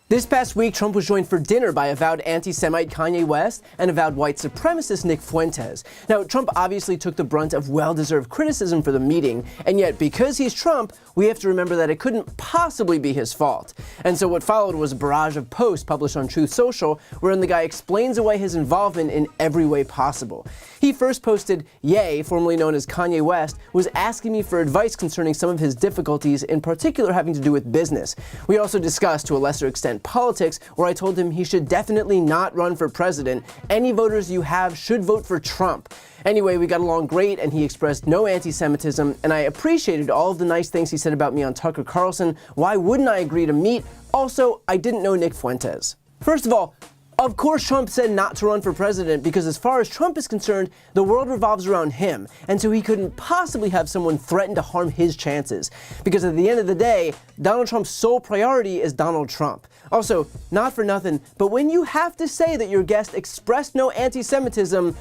This past week, Trump was joined for dinner by avowed anti-Semite Kanye West and avowed white supremacist Nick Fuentes. Now, Trump obviously took the brunt of well-deserved criticism for the meeting, and yet because he's Trump, we have to remember that it couldn't possibly be his fault. And so what followed was a barrage of posts published on Truth Social, wherein the guy explains away his involvement in every way possible. He first posted, Ye, formerly known as Kanye West, was asking me for advice concerning some of his difficulties, in particular having to do with business. We also discussed, to a lesser extent, politics, where I told him he should definitely not run for president. Any voters you have should vote for Trump. Anyway, we got along great, and he expressed no anti-Semitism, and I appreciated all of the nice things he said about me on Tucker Carlson. Why wouldn't I agree to meet? Also, I didn't know Nick Fuentes. First of all, of course Trump said not to run for president because as far as Trump is concerned, the world revolves around him, and so he couldn't possibly have someone threaten to harm his chances. Because at the end of the day, Donald Trump's sole priority is Donald Trump. Also, not for nothing, but when you have to say that your guest expressed no anti-Semitism,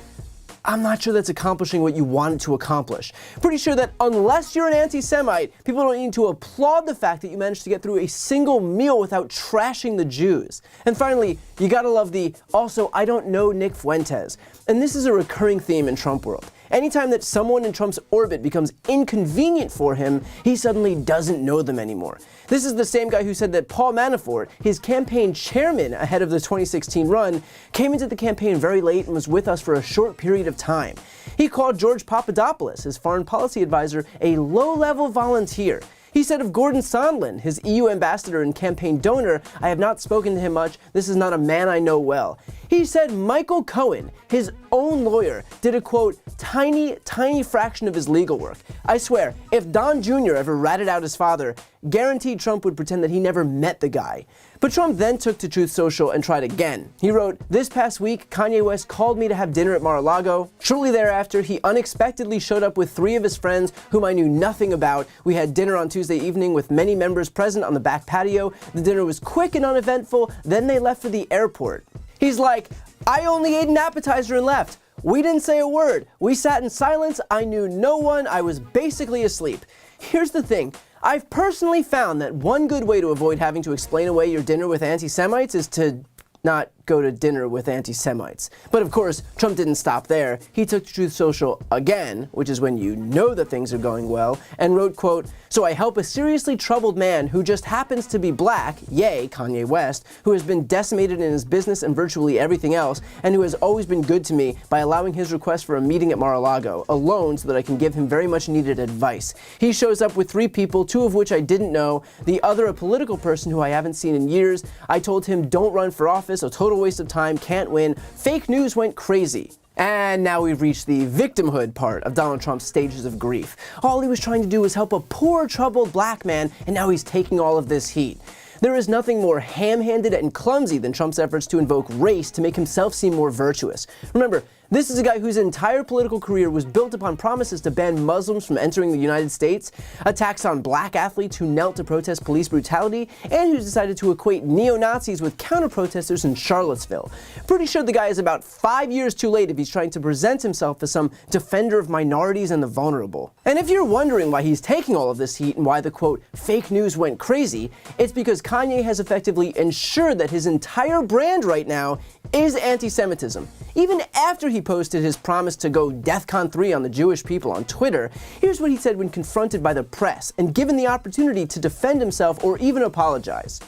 I'm not sure that's accomplishing what you wanted to accomplish. Pretty sure that unless you're an anti-Semite, people don't need to applaud the fact that you managed to get through a single meal without trashing the Jews. And finally, you gotta love the, also, I don't know Nick Fuentes. And this is a recurring theme in Trump world. Anytime that someone in Trump's orbit becomes inconvenient for him, he suddenly doesn't know them anymore. This is the same guy who said that Paul Manafort, his campaign chairman ahead of the 2016 run, came into the campaign very late and was with us for a short period of time. He called George Papadopoulos, his foreign policy advisor, a low-level volunteer. He said of Gordon Sondland, his EU ambassador and campaign donor, I have not spoken to him much, this is not a man I know well. He said Michael Cohen, his own lawyer, did a quote, tiny fraction of his legal work. I swear, if Don Jr. ever ratted out his father, guaranteed Trump would pretend that he never met the guy. But Trump then took to Truth Social and tried again. He wrote, this past week, Kanye West called me to have dinner at Mar-a-Lago. Shortly thereafter, he unexpectedly showed up with 3 of his friends whom I knew nothing about. We had dinner on Tuesday evening with many members present on the back patio. The dinner was quick and uneventful, then they left for the airport. He's like, I only ate an appetizer and left. We didn't say a word. We sat in silence. I knew no one. I was basically asleep. Here's the thing. I've personally found that one good way to avoid having to explain away your dinner with anti-Semites is to not go to dinner with anti-Semites. But of course, Trump didn't stop there. He took to Truth Social again, which is when you know that things are going well, and wrote, quote, so I help a seriously troubled man who just happens to be black, yay, Kanye West, who has been decimated in his business and virtually everything else, and who has always been good to me by allowing his request for a meeting at Mar-a-Lago, alone so that I can give him very much needed advice. He shows up with 3 people, 2 of which I didn't know, the other a political person who I haven't seen in years. I told him don't run for office, a total waste of time, can't win. Fake news went crazy. And now we've reached the victimhood part of Donald Trump's stages of grief. All he was trying to do was help a poor, troubled black man, and now he's taking all of this heat. There is nothing more ham-handed and clumsy than Trump's efforts to invoke race to make himself seem more virtuous. Remember, this is a guy whose entire political career was built upon promises to ban Muslims from entering the United States, attacks on black athletes who knelt to protest police brutality, and who's decided to equate neo-Nazis with counter-protesters in Charlottesville. Pretty sure the guy is about 5 years too late if he's trying to present himself as some defender of minorities and the vulnerable. And if you're wondering why he's taking all of this heat and why the quote, fake news went crazy, it's because Kanye has effectively ensured that his entire brand right now is anti-Semitism. Even after he posted his promise to go DEFCON 3 on the Jewish people on Twitter, here's what he said when confronted by the press and given the opportunity to defend himself or even apologize.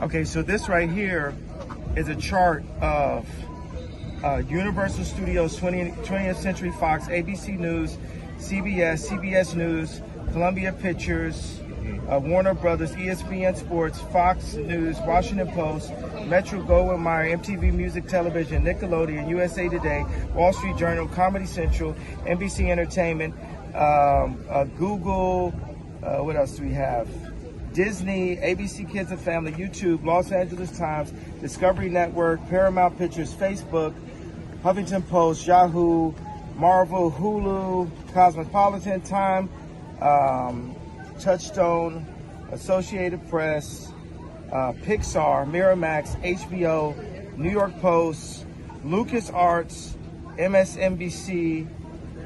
Okay, so this right here is a chart of Universal Studios, 20th Century Fox, ABC News, CBS News, Columbia Pictures, Warner Brothers, ESPN Sports, Fox News, Washington Post, Metro Goldwyn Mayer, MTV Music Television, Nickelodeon, USA Today, Wall Street Journal, Comedy Central, NBC Entertainment, Google, what else do we have? Disney, ABC Kids and Family, YouTube, Los Angeles Times, Discovery Network, Paramount Pictures, Facebook, Huffington Post, Yahoo, Marvel, Hulu, Cosmopolitan, Time, Touchstone, Associated Press, Pixar, Miramax, HBO, New York Post, LucasArts, MSNBC,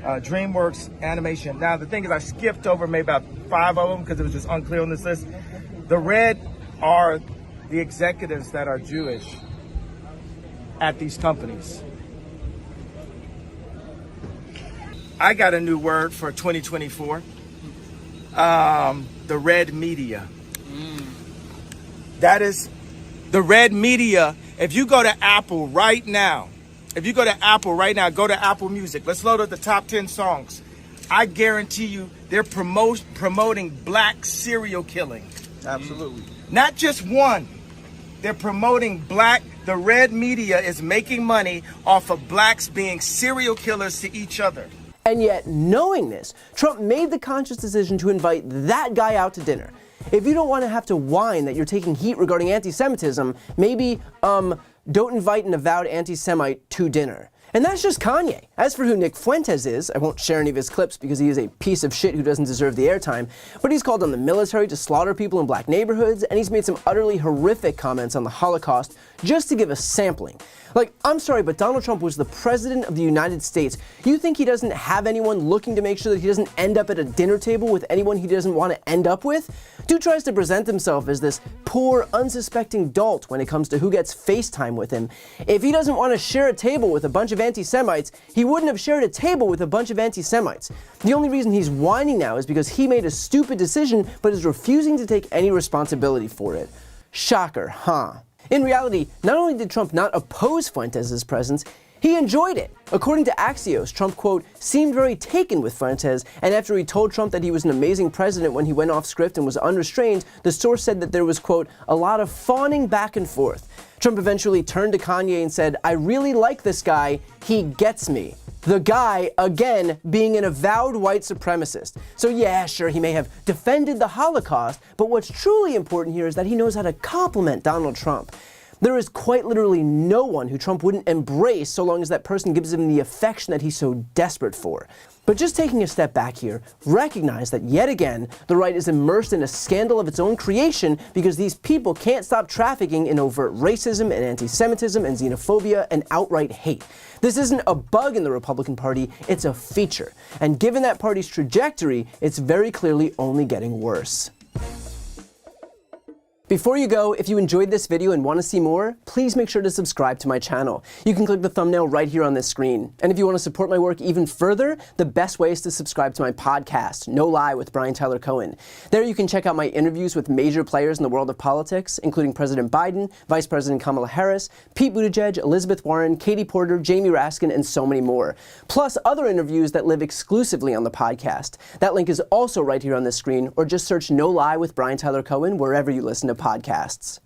DreamWorks Animation. Now, the thing is, I skipped over maybe about 5 of them because it was just unclear on this list. The red are the executives that are Jewish at these companies. I got a new word for 2024. The red media. That is the red media. If you go to Apple right now, go to Apple Music. Let's load up the top 10 songs. I guarantee you they're promoting black serial killing. Absolutely. Not just one. They're promoting black. The red media is making money off of blacks being serial killers to each other. And yet, knowing this, Trump made the conscious decision to invite that guy out to dinner. If you don't want to have to whine that you're taking heat regarding anti-Semitism, maybe, don't invite an avowed anti-Semite to dinner. And that's just Kanye. As for who Nick Fuentes is, I won't share any of his clips because he is a piece of shit who doesn't deserve the airtime, but he's called on the military to slaughter people in black neighborhoods, and he's made some utterly horrific comments on the Holocaust just to give a sampling. Like, I'm sorry, but Donald Trump was the president of the United States. You think he doesn't have anyone looking to make sure that he doesn't end up at a dinner table with anyone he doesn't want to end up with? Dude tries to present himself as this poor, unsuspecting dolt when it comes to who gets FaceTime with him. If he doesn't want to share a table with a bunch of anti-Semites, he wouldn't have shared a table with a bunch of anti-Semites. The only reason he's whining now is because he made a stupid decision but is refusing to take any responsibility for it. Shocker, huh? In reality, not only did Trump not oppose Fuentes' presence, he enjoyed it. According to Axios, Trump, quote, seemed very taken with Fuentes, and after he told Trump that he was an amazing president when he went off script and was unrestrained, the source said that there was, quote, a lot of fawning back and forth. Trump eventually turned to Kanye and said, I really like this guy, he gets me. The guy, again, being an avowed white supremacist. So yeah, sure, he may have defended the Holocaust, but what's truly important here is that he knows how to compliment Donald Trump. There is quite literally no one who Trump wouldn't embrace so long as that person gives him the affection that he's so desperate for. But just taking a step back here, recognize that yet again, the right is immersed in a scandal of its own creation because these people can't stop trafficking in overt racism and anti-Semitism and xenophobia and outright hate. This isn't a bug in the Republican Party, it's a feature. And given that party's trajectory, it's very clearly only getting worse. Before you go, if you enjoyed this video and want to see more, please make sure to subscribe to my channel. You can click the thumbnail right here on this screen. And if you want to support my work even further, the best way is to subscribe to my podcast, No Lie with Brian Tyler Cohen. There you can check out my interviews with major players in the world of politics, including President Biden, Vice President Kamala Harris, Pete Buttigieg, Elizabeth Warren, Katie Porter, Jamie Raskin, and so many more. Plus other interviews that live exclusively on the podcast. That link is also right here on this screen, or just search No Lie with Brian Tyler Cohen wherever you listen to podcasts.